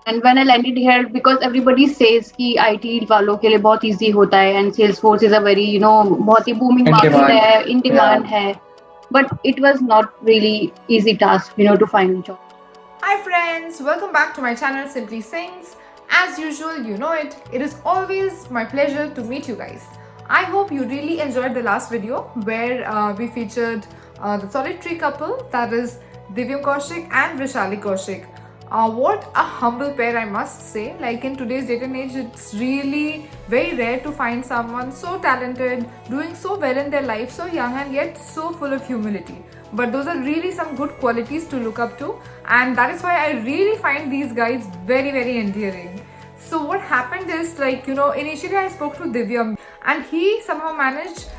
And when I landed here, because everybody says कि IT वालों के लिए बहुत easy होता है, and Salesforce is a very बहुत ही booming market है, in demand है, but it was not really easy task to find a job. Hi friends, welcome back to my channel Simply Sings. As usual, you know it is always my pleasure to meet you guys. I hope you really enjoyed the last video where we featured the solitary couple, that is Divyam Kaushik and Vrishali Kaushik. What a humble pair, I must say. Like in today's date and age, it's really very rare to find someone so talented, doing so well in their life, so young and yet so full of humility. But those are really some good qualities to look up to, and that is why I really find these guys very, very endearing. So what happened is, initially I spoke to Divyam and he somehow managed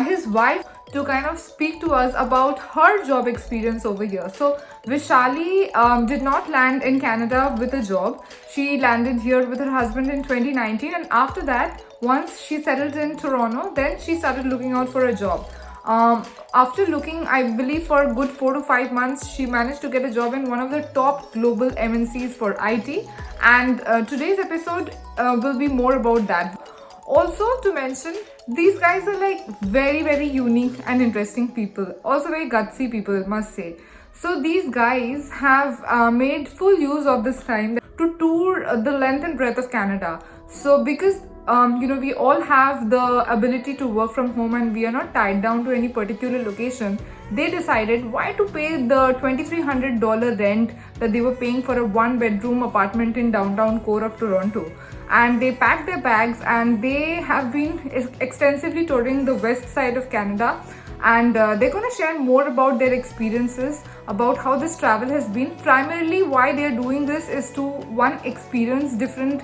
his wife to kind of speak to us about her job experience over here. So Vishali did not land in Canada with a job. She landed here with her husband in 2019, and after that, once she settled in Toronto, then she started looking out for a job. After looking, I believe, for a good 4 to 5 months, she managed to get a job in one of the top global MNCs for IT. And today's episode will be more about that. Also to mention, these guys are like very, very unique and interesting people. Also very gutsy people, I must say. So these guys have made full use of this time to tour the length and breadth of Canada. So because we all have the ability to work from home and we are not tied down to any particular location, they decided why to pay the $2,300 rent that they were paying for a 1-bedroom apartment in downtown core of Toronto. And they packed their bags and they have been extensively touring the west side of Canada. And they're going to share more about their experiences, about how this travel has been. Primarily why they're doing this is to, one, experience different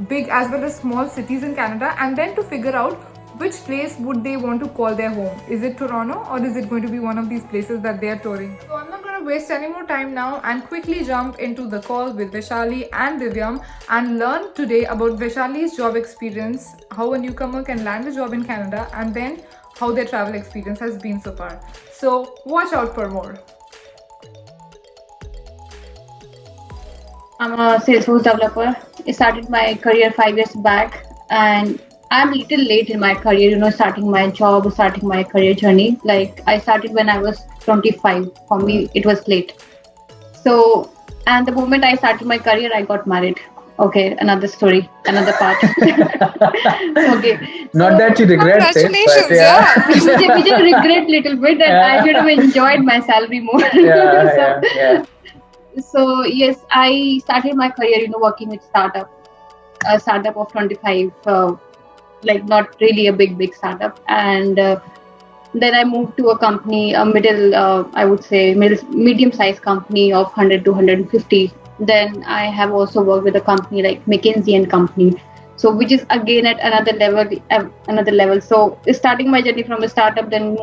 big as well as small cities in Canada, and then to figure out which place would they want to call their home. Is it Toronto or is it going to be one of these places that they are touring? So I'm not going to waste any more time now and quickly jump into the call with Vaishali and Divyam and learn today about Vaishali's job experience, how a newcomer can land a job in Canada, and then how their travel experience has been so far. So watch out for more. I'm a Salesforce developer. I started my career 5 years back, and I'm a little late in my career, starting my job, starting my career journey. Like, I started when I was 25. For me, it was late. So, and the moment I started my career, I got married. Okay, another story, another part. Okay. Not that you regret it. Congratulations, But yeah. We just regret little bit that I should have enjoyed my salary more. Yeah. So yes, I started my career, working with a startup of 25, like not really a big startup. And then I moved to a company, a I would say medium-sized company of 100 to 150. Then I have also worked with a company like McKinsey and Company. So which is again at another level. So starting my journey from a startup, then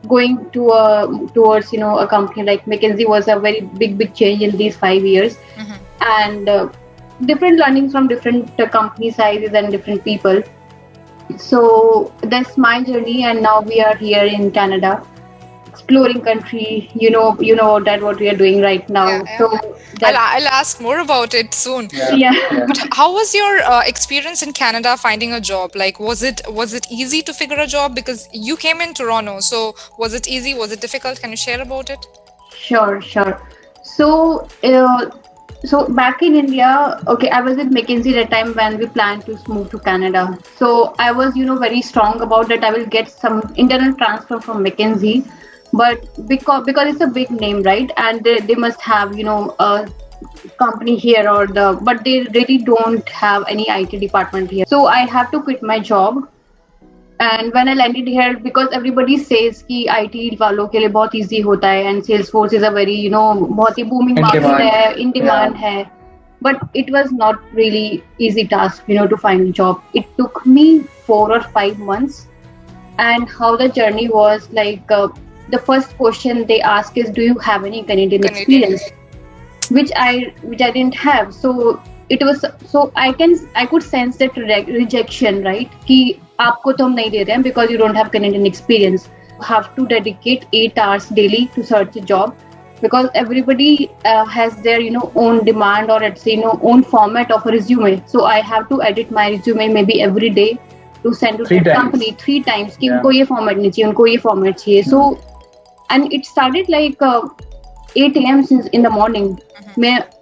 going to towards a company like McKinsey was a very big change in these 5 years. And different learnings from different company sizes and different people. So that's my journey, and now we are here in Canada, exploring country. You know that what we are doing right now. Yeah. So I'll ask more about it soon. Yeah. But how was your experience in Canada finding a job? Like, was it easy to figure a job? Because you came in Toronto, so was it easy? Was it difficult? Can you share about it? Sure. So back in India, okay, I was with McKinsey at the time when we planned to move to Canada. So I was, very strong about that. I will get some internal transfer from McKinsey, but because it's a big name, right? And they must have, a company here but they really don't have any IT department here. So I have to quit my job. And when I landed here, because everybody says कि IT वालों के लिए बहुत easy होता है, and Salesforce is a very बहुत ही booming market है, in demand है, but it was not really easy task to find a job. It took me 4 or 5 months. And how the journey was like, the first question they ask is, do you have any Canadian experience? Which I didn't have. So it was, so I could sense that rejection, right? कि आपको तो हम नहीं दे रहे हैं because you don't have Canadian experience. You have to dedicate 8 hours daily to search a job because everybody has their own demand, or let's say own format of a resume. So I have to edit my resume maybe every day to send to Three that times. company 3 times कि Yeah. उनको ये format नहीं चाहिए, उनको ये format चाहिए. So and it started like 8 a.m. since in the morning.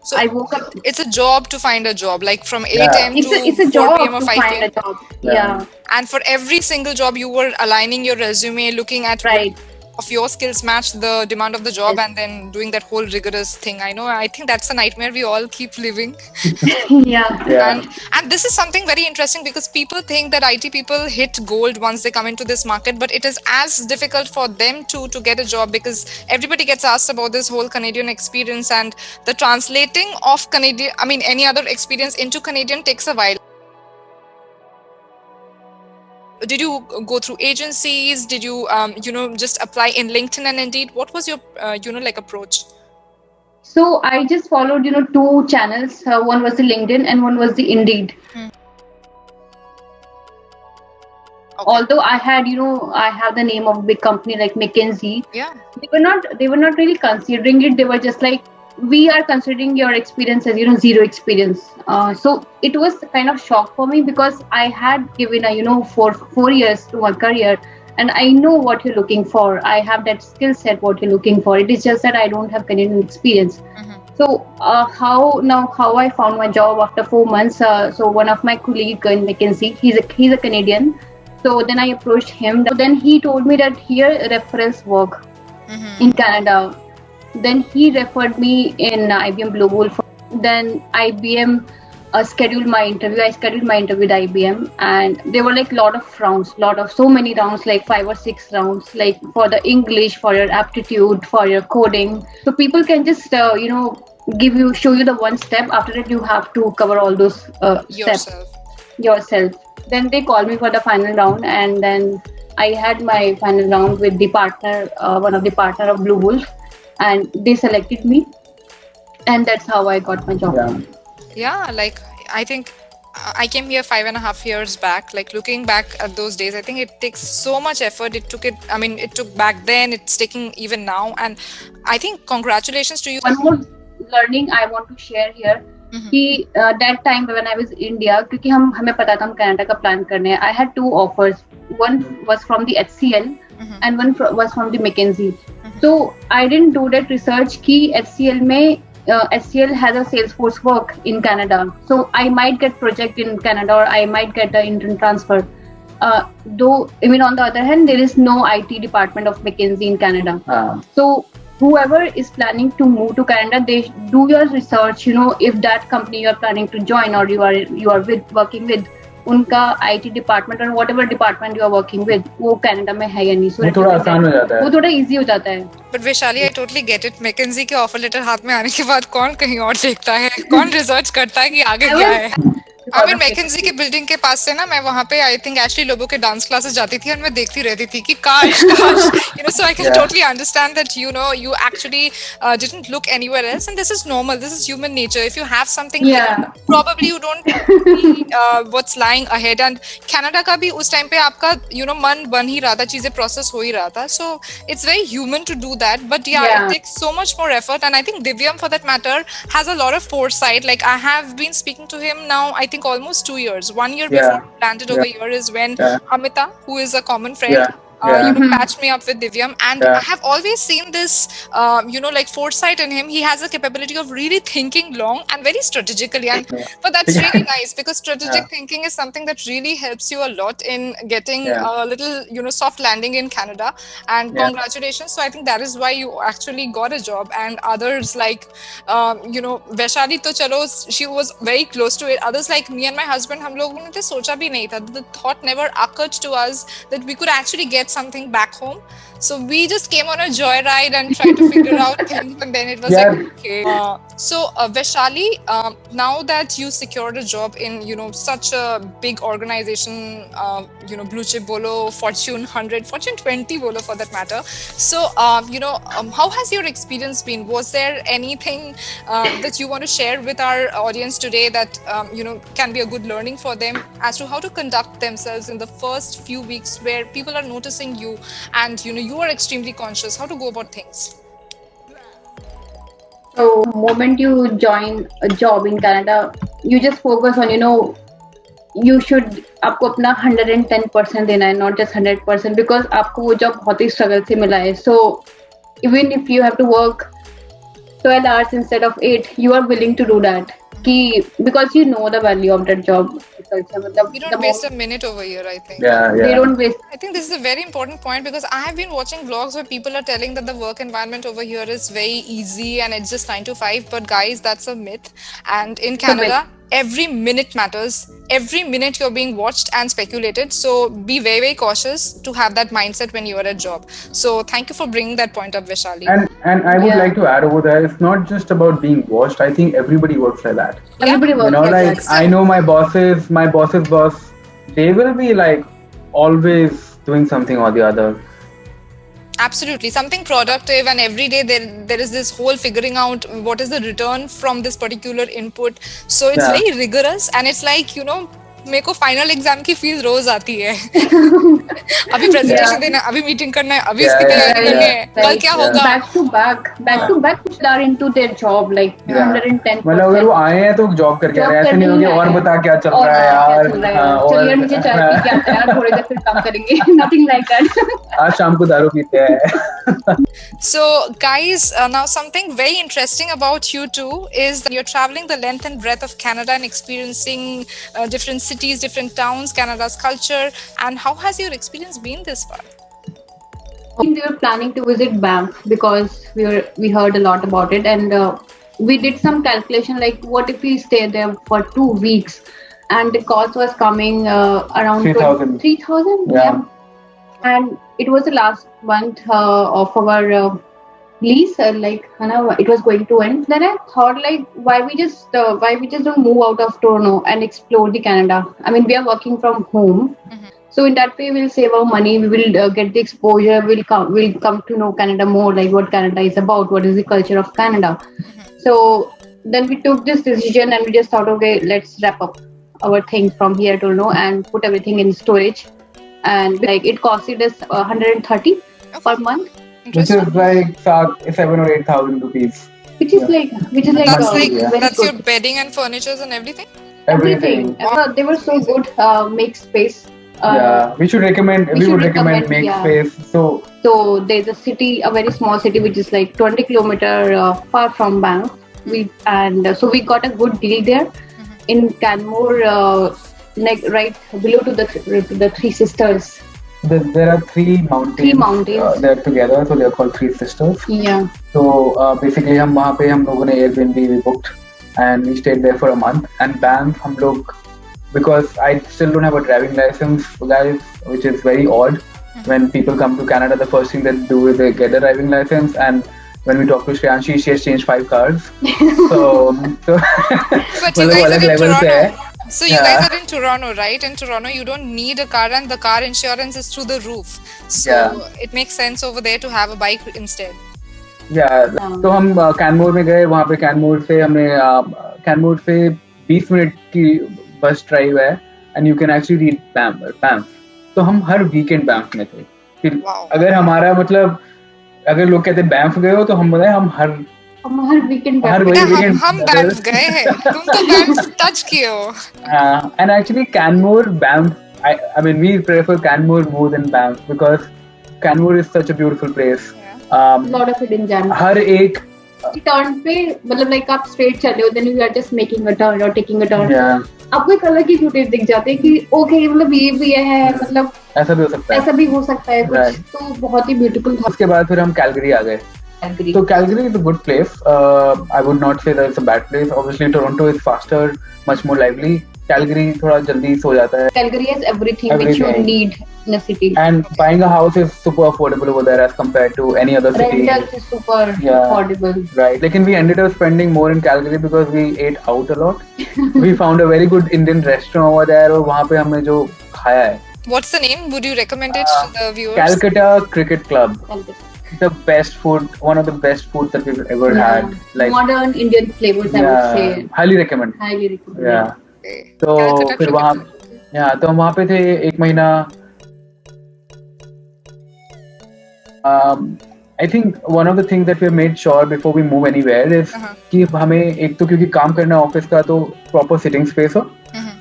So I woke up. it's a job to find a job, like from 8 Yeah. a.m. It's to a 4 job p.m. or to 5 find a p.m. job. Yeah. Yeah, And for every single job, you were aligning your resume, looking at right. of your skills match the demand of the job, Yes. and then doing that whole rigorous thing. I think that's a nightmare we all keep living. Yeah. Yeah. And this is something very interesting because people think that IT people hit gold once they come into this market, but it is as difficult for them to get a job, because everybody gets asked about this whole Canadian experience, and the translating of any other experience into Canadian takes a while. Did you go through agencies? Did you just apply in LinkedIn and Indeed? What was your like approach? So I just followed 2 channels. One was the LinkedIn and one was the Indeed. Okay. Although I had I have the name of a big company like McKinsey. Yeah. They were not really considering it. They were just like, we are considering your experience as zero experience. So it was kind of shock for me, because I had given a 4 years to my career, and I know what you're looking for. I have that skill set what you're looking for. It is just that I don't have Canadian experience. So how I found my job after 4 months. So one of my colleague in McKinsey, he's a Canadian. So then I approached him. Then he told me that here referrals work in Canada. Then he referred me in IBM Global. Then IBM scheduled my interview. I scheduled my interview with IBM, and there were like so many rounds, like 5 or 6 rounds, like for the English, for your aptitude, for your coding. So people can just show you the one step. After that, you have to cover all those steps yourself. Then they called me for the final round, and then I had my final round with the partner, one of the partner of Blue Wolf, and they selected me, and that's how I got my job. Yeah, like I think I came here 5.5 years back. Like looking back at those days, I think it takes so much effort. It took back then, it's taking even now. And I think congratulations to you. One more learning I want to share here. कि that time when I was in India, क्योंकि हमें पता था हम Canada का plan करने हैं, I had 2 offers. One was from the HCL and one was from the McKinsey. So I didn't do that research कि HCL में HCL has a Salesforce work in Canada. So I might get project in Canada, or I might get an intern transfer. Though, on the other hand, there is no IT department of McKinsey in Canada. So whoever is planning to move to Canada, they do your research. If that company you are planning to join, or you are working with, उनका IT department or whatever department you are working with, वो Canada में है या नहीं. So वो थोड़ा आसान हो जाता है. वो थोड़ा easy हो जाता है. But Vaishali, I totally get it. McKinsey के ऑफर लेटर हाथ में आने के बाद कौन कहीं और देखता है, कौन रिसर्च करता है कि आगे क्या है. McKinsey के बिल्डिंग के पास से ना, मैं वहाँ पे आई थिंक एशली लोबो के डांस क्लासेस जाती थी और मैं देखती रहती थी कि काश so I can totally understand that you actually didn't look anywhere else, and this is normal, this is human nature. If you have something here, probably you don't see what's lying ahead. And Canada का भी उस time पे आपका मन बन ही रहा था, चीजें प्रोसेस हो ही रहा था. So it's very human to do that, but it takes so much more effort. And I think Divyam, for that matter, has a lot of foresight. Like I have been speaking to him now, I think almost 2 years. 1 year before he landed over here is when Amita, who is a common friend, patched me up with Divyam, and I have always seen this like foresight in him. He has a capability of really thinking long and very strategically, and but that's really nice, because strategic thinking is something that really helps you a lot in getting a little soft landing in Canada. And congratulations. So I think that is why you actually got a job, and others like Vaishali to chalo, she was very close to it. Others like me and my husband, हम लोगों ने तो सोचा भी नहीं था. The thought never occurred to us that we could actually get something back home. So we just came on a joyride and tried to figure out things, and then it was like, okay. So Vaishali, now that you secured a job in such a big organization, blue chip bolo, Fortune 100, Fortune 20 bolo for that matter. So how has your experience been? Was there anything that you want to share with our audience today that can be a good learning for them as to how to conduct themselves in the first few weeks where people are noticing you, and you are extremely conscious, how to go about things? So, moment you join a job in Canada, you just focus on, you should आपको अपना 110% देना है, not just 100%, because आपको वो job बहुत ही struggle से मिला है. So, even if you have to work 12 hours instead of 8, you are willing to do that. Because you know the value of that job. We don't waste a minute over here, I think. Yeah, They yeah. don't waste. I think this is a very important point because I have been watching vlogs where people are telling that the work environment over here is very easy and it's just 9 to 5. But guys, that's a myth. And in Canada, every minute matters. Every minute you're being watched and speculated. So be very, very cautious to have that mindset when you're at job. So thank you for bringing that point up, Vishali. And I would Yeah. like to add over there, it's not just about being watched. I think everybody works like that. Everybody works. You know, like like that. I know my boss's boss, they will be like always doing something or the other. Absolutely, something productive, and every day there is this whole figuring out what is the return from this particular input. So it's Yeah. very rigorous, and it's like मेरे को final exam की fees रोज आती है. अभी presentation देना है, अभी meeting करना है, अभी इसकी तैयारी करनी है, कल क्या होगा. back to back people are into their job like 110%. मतलब अगर वो आए हैं तो जॉब करके आ रहे हैं, ऐसे नहीं होगी और बता क्या चल रहा है यार. चलिए यार नीचे चाय पी के आते हैं यार, थोड़ी देर फिर काम करेंगे. Nothing like that. आज शाम को दारू पीते हैं. So guys, now something very interesting about you two is that you're traveling the length and breadth of Canada and experiencing different cities, different towns, Canada's culture. And how has your experience been this far? We were planning to visit Banff because we heard a lot about it, and we did some calculation like what if we stay there for 2 weeks, and the cost was coming around 3,000. 3,000. Yeah. And it was the last month of our lease, it was going to end. Then I thought like why we just don't move out of Toronto and explore the Canada. I mean, we are working from home. So in that way, we'll save our money. We will get the exposure. We'll come to know Canada more, like what Canada is about, what is the culture of Canada. So then we took this decision and we just thought, okay, let's wrap up our things from here to and put everything in storage. And like it costed us 130 per month, Which is like 7 or 8,000 rupees. which is like That's very that's good. your bedding and furnitures and everything. Everything. They were so good. Make space. Yeah, we should recommend. We would recommend make yeah. space. So there's a city, a very small city, which is like 20 kilometer far from Banff. So we got a good deal there in Canmore, like right below to the Three Sisters. There are 3 mountains. 3 mountains. They're together, so they're called Three Sisters. Yeah. So basically, हम वहाँ पे हम लोगों ने Airbnb we booked and we stayed there for a month. And Banff हम लोग, because I still don't have a driving license, guys, which is very odd. When people come to Canada, the first thing they do is they get a driving license. And when we talk to Shreyanshi, she has changed 5 cars. So But you मतलब guys अलग are in level से है. Toronto. So you guys are in Toronto, right? In Toronto, you don't need a car, and the car insurance is through the roof. So it makes sense over there to have a bike instead. Yeah. तो हम Canmore में गए. वहाँ पे Canmore से 20 minute की बस drive है. And you can actually reach Banff. तो हम हर वीकेंड बैंफ में थे. फिर अगर हमारा मतलब अगर लोग कहते बैंफ गए हो तो हम बताए हम हर weekend. हर weekend हम बैंफ गए हैं. तुम तो बैंफ टच किए हो. And actually Canmore, Banff, I mean we prefer Canmore more than Banff because Canmore is such a beautiful place. Lot of hidden gems. हर एक टर्न पे मतलब लाइक आप स्ट्रेट चले हो, then you are just making a turn और taking a turn. yeah, आपको एक अलग ही फुटेज दिख जाते हैं कि ओके मतलब ये भी है, मतलब ऐसा भी हो सकता है. ऐसा भी हो सकता है कुछ. Right. तो बहुत ही ब्यूटीफुल था. उसके बाद फिर हम कैलगरी आ गए. So Calgary is a good place. I would not say that it's a bad place. Obviously Toronto is faster, much more lively. Calgary थोड़ा जल्दी सो जाता है. Calgary has everything which you need in a city. And buying a house is super affordable over there as compared to any other city. Rentals is super affordable. Right. Lekin we ended up spending more in Calgary because we ate out a lot. We found a very good Indian restaurant over there और वहाँ पे हमने जो खाया है. What's the name? Would you recommend it to the viewers? Calcutta Cricket Club. Calgary. The best food, one of the best food that we've ever had. Like modern Indian flavors, I would say. Highly recommend. Highly recommend. Yeah. Okay. तो Calcutta फिर Cricket वहाँ Club. तो हम वहाँ पे थे 1 महीना. I think one of the things that we have made sure before we move anywhere is कि हमें एक तो क्योंकि काम करना ऑफिस का तो प्रॉपर सिटिंग स्पेस हो,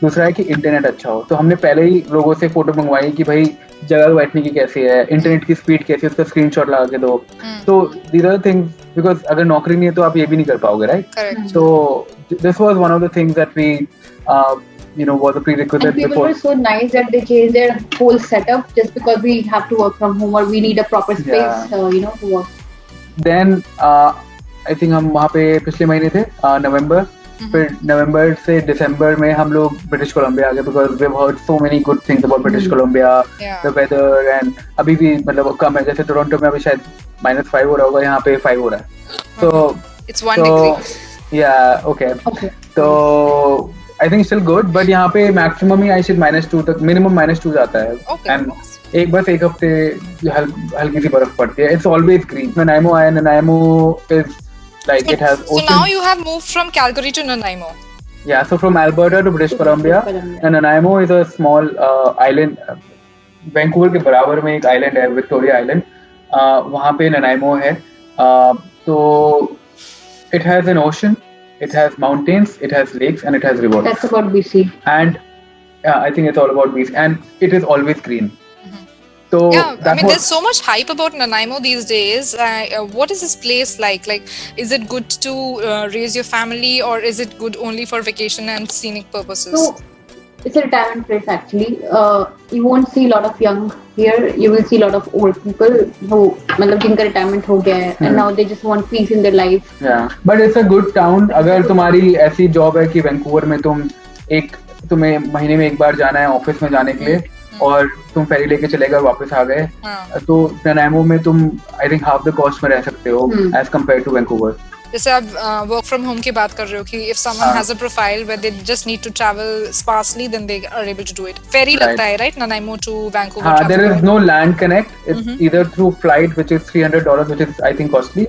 दूसरा है कि इंटरनेट अच्छा हो. तो हमने पहले ही लोगों से फोटो मंगवाई कि भाई जगह बैठने की कैसी है, इंटरनेट की स्पीड कैसी है, उसका स्क्रीनशॉट लगा के दो. तो these are the things because अगर नौकरी नहीं है तो आप ये भी नहीं कर पाओगे, right? Correct. So this was one of the things that we was a prerequisite And people before. were so nice that they changed their whole setup just because we have to work from home or we need a proper space, Yeah. to work. Then I think हम वहाँ पे पिछले महीने थे नवंबर. फिर नवंबर से दिसंबर में हम लोग ब्रिटिश कोलंबिया आ गए because we have heard so many good things about British Columbia, the weather and अभी भी मतलब कम है. जैसे टोरंटो में अभी शायद -5 हो रहा होगा, यहाँ पे 5 हो रहा है. तो It's 1 degree. yeah, okay. तो I think still good, but यहाँ पे मैक्सिमम ही आई शायद -2 तक, मिनिमम -2 जाता है. Okay. एंड एक हफ्ते हल्की सी बर्फ पड़ती है. It's always green. Nanaimo आया, Nanaimo is like it has So ocean. now you have moved from Calgary to Nanaimo. Yeah, so from Alberta to British Columbia, and Nanaimo is a small island. Vancouver के बराबर में एक island है, Victoria Island. वहाँ पे Nanaimo है. तो it has an ocean, it has mountains, it has lakes, and it has rivers. That's about BC. And I think it's all about bees, and it is always green. So Yeah, I that mean, was, there's so much hype about Nanaimo these days. What is this place like? Like, is it good to raise your family, or is it good only for vacation and scenic purposes? So it's a retirement place actually. You won't see a lot of young here. You will see a lot of old people who, मतलब जिनका retirement हो गया है, and now they just want peace in their life. Yeah, but it's a good town. अगर तुम्हारी ऐसी job है कि वैंकूवर में तुम्हें महीने में एक बार जाना है ऑफिस में जाने के लिए, और तुम फेरी लेके चले गए वापस आ गए, तो ननाइमो में तुम I think half the cost में रह सकते हो एज कम्पेयर टू वैंकूवर. जैसे आप वर्क फ्रॉम होम की बात कर रहे हो कि if someone has a profile where they just need to travel sparsely, then they are able to do it. Ferry लगता है, right? Nanaimo to Vancouver. हाँ, there is no land connect. It's either through flight, which is $300, which is I think costly,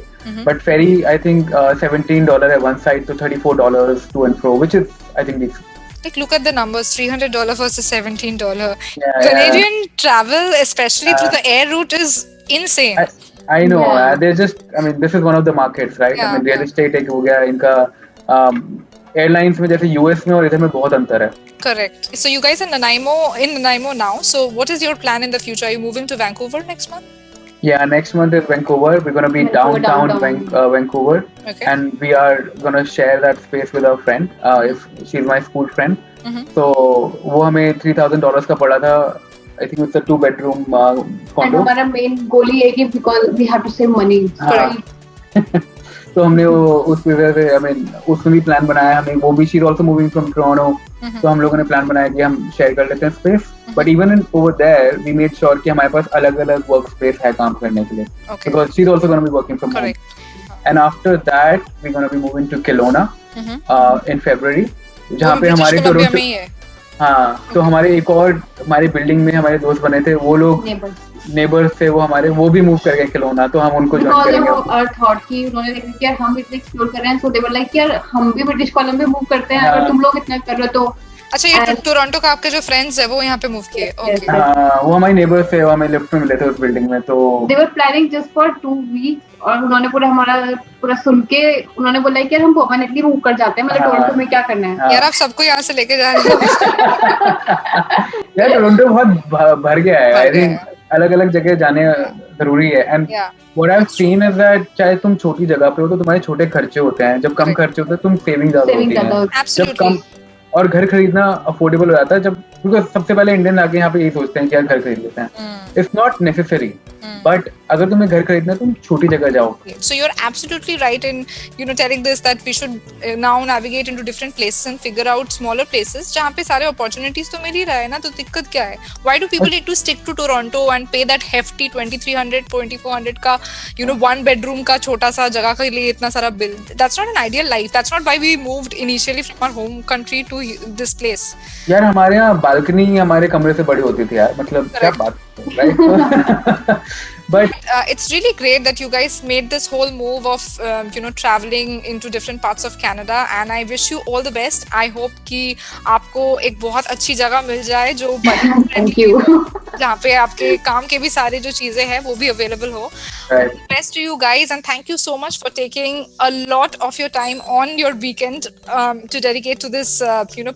but ferry I think $17 at one side to $34 to and fro, which is I think decent. Like, look at the numbers, $300 versus $17. Yeah, Canadian travel, especially through the air route, is insane. I know. Yeah. They're just. I mean, this is one of the markets, right? Yeah, I mean, real estate एक हो गया इनका. Airlines में जैसे US में और इधर में बहुत अंतर है. Correct. So you guys are in Nanaimo now. So what is your plan in the future? Are you moving to Vancouver next month? Yeah, next month is Vancouver. We're gonna be Vancouver, downtown downtown. Vancouver, Okay. and we are gonna share that space with our friend. If she's my school friend, so वो हमें $3,000 का पड़ा था. I think it's a 2-bedroom And condo. हमारा main goal ही है कि because we have to save money. हाँ. तो हमने वो उस वजह से I mean उसमें भी प्लान बनाया हमें. वो भी she's also moving from Toronto. तो हम लोगों ने प्लान बनाया कि हम शेयर कर लेते हैं space. But even over there, we made sure कि हमारे पास अलग-अलग work space है काम करने के लिए. Okay. Because she's also going to be working from Correct. home. And after that, we're going to be moving to Kelowna in February. जहाँ पे हमारे Columbia टोरंटो, में ही है. हाँ, तो हमारे एक और हमारी बिल्डिंग में हमारे दोस्त बने थे, वो लोग नेबर्स थे, वो भी मूव कर गए खिलौना, तो हम उनको ज्वाइन करेंगे. Our thought कि उन्होंने देखा कि यार हम इतना एक्सप्लोर कर रहे हैं, so they were like यार हम भी ब्रिटिश कोलंबिया मूव करते हैं, अगर तुम लोग इतना कर रहे हो तो. अच्छा, ये टोरंटो का आपके जो फ्रेंड्स है वो यहाँ पे मूव किए. ओके. हाँ, वो हमारे नेबर्स थे, वो हमें लिफ्ट में मिले थे उस बिल्डिंग में. तो they were planning just for 2 weeks और उन्होंने हमारा पूरा सुन के उन्होंने बोला कि यार हम परमानेंटली मूव कर जाते हैं, मतलब टोरंटो में क्या करना है. यार आप सबको यहाँ से लेके जा रहे हो. यार टोरंटो बहुत भर गया है. आई थिंक अलग-अलग जगह जाने जरूरी है. And what I have seen is that चाहे तुम छोटी जगह पे हो तो तुम्हारे छोटे खर्चे होते हैं. जब कम खर्चे होते हैं तुम सेविंग ज्यादा होती है. जब कम और घर खरीदना अफोर्डेबल हो जाता है, जब बिकॉज सबसे पहले इंडियन आके यहाँ पे यही सोचते हैं कि यार घर खरीद लेते हैं. इट्स नॉट नेसेसरी, बट अगर तुम्हें घर खरीदना है तुम छोटी जगह जाओ. So you're absolutely right in telling this that we should now navigate into different places and figure out smaller places जहाँ पे सारे opportunities तो मिल ही रहा है ना, तो दिक्कत क्या है? Why do people need to stick to Toronto and pay that hefty $2,300 $2,400 का 1 bedroom का छोटा सा जगह के लिए इतना सारा bill? That's not an ideal life. That's not why we moved initially from our home country to this place. यार हमारे यहाँ बालकनी हमारे कमरे से बड़ी होती थी यार, मतलब क्या बात, right? But It's really great that you guys made this whole move of traveling into different parts of Canada, and I wish you all the best. I hope कि आपको एक बहुत अच्छी जगह मिल जाए जो Thank you. जहाँ पे आपके काम के भी सारे जो चीजें हैं वो भी अवेलेबल हो. right. Best to you guys, and thank you so much for taking a lot of your time on your weekend to dedicate to this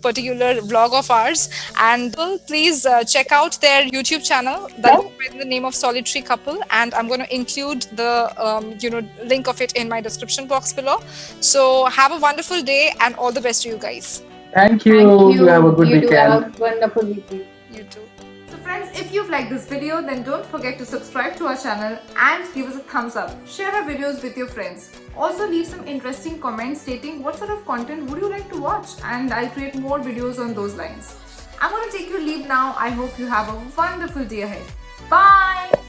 particular vlog of ours. And please check out their YouTube channel that is in the name of Solitary Couple, and I'm going to include the link of it in my description box below. So have a wonderful day and all the best to you guys. Thank you. Thank you. You have a good You do weekend. have a wonderful weekend. You too. So friends, if you've liked this video, then don't forget to subscribe to our channel and give us a thumbs up. Share our videos with your friends. Also leave some interesting comments stating what sort of content would you like to watch, and I'll create more videos on those lines. I'm going to take your leave now. I hope you have a wonderful day ahead. Bye!